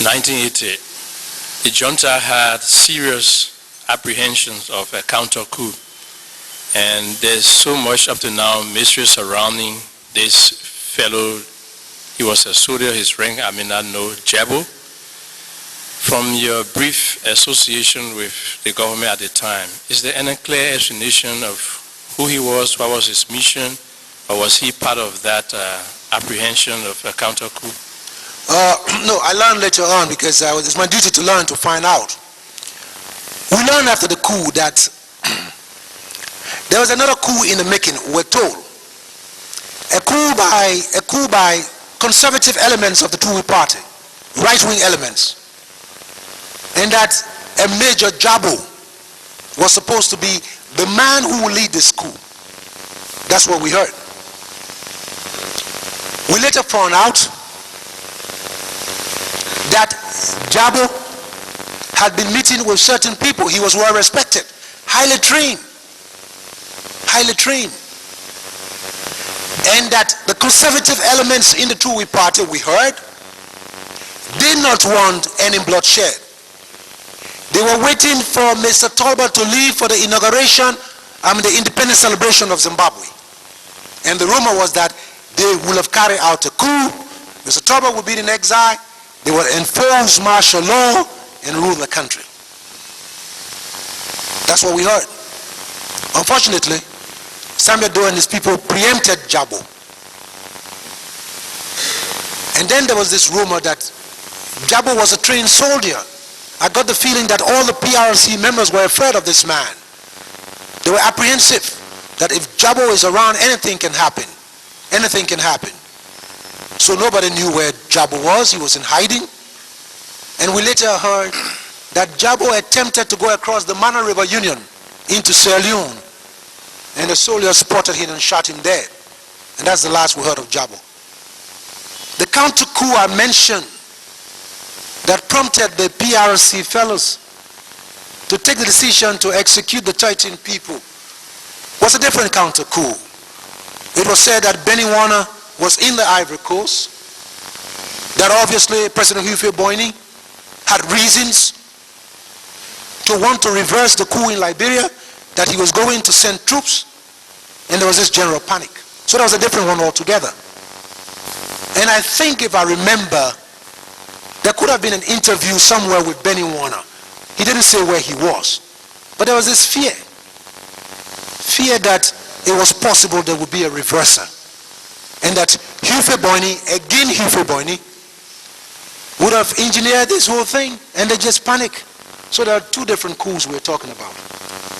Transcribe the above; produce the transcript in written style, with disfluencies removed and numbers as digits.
1980, the junta had serious apprehensions of a counter-coup. And there's so much up to now mystery surrounding this fellow. He was a soldier, his rank I may not know, Jebo. From your brief association with the government at the time, is there any clear explanation of who he was, what was his mission, or was he part of that apprehension of a counter-coup? No, I learned later on because it's my duty to learn to find out. We learned after the coup that there was another coup in the making, we're told. A coup by conservative elements of the Tuwi party, right-wing elements. And that a Major Jebo was supposed to be the man who will lead this coup. That's what we heard. We later found out that Jebo had been meeting with certain people. He was well respected, highly trained. And that the conservative elements in the Tuwi party, we heard, did not want any bloodshed. They were waiting for Mr. Talbot to leave for the inauguration, the independence celebration of Zimbabwe. And the rumor was that they would have carried out a coup. Mr. Talbot would be in exile. They would enforce martial law and rule the country. That's what we heard. Unfortunately, Samuel Doe and his people preempted Jebo. And then there was this rumor that Jebo was a trained soldier. I got the feeling that all the PRC members were afraid of this man. They were apprehensive that if Jebo is around, anything can happen. Anything can happen. So nobody knew where Jebo was. He was in hiding. And we later heard that Jebo attempted to go across the Mana River Union into Sierra Leone. And the soldiers spotted him and shot him dead. And that's the last we heard of Jebo. The counter-coup I mentioned that prompted the PRC fellows to take the decision to execute the 13 people was a different counter-coup. It was said that Benny Warner was in the Ivory Coast, that obviously President Boima had reasons to want to reverse the coup in Liberia, that he was going to send troops, and there was this general panic. So that was a different one altogether. And I think, if I remember, there could have been an interview somewhere with Benny Warner. He didn't say where he was. But there was this fear that it was possible there would be a reversal. And that Boima would have engineered this whole thing, and they just panic. So there are two different coups we're talking about.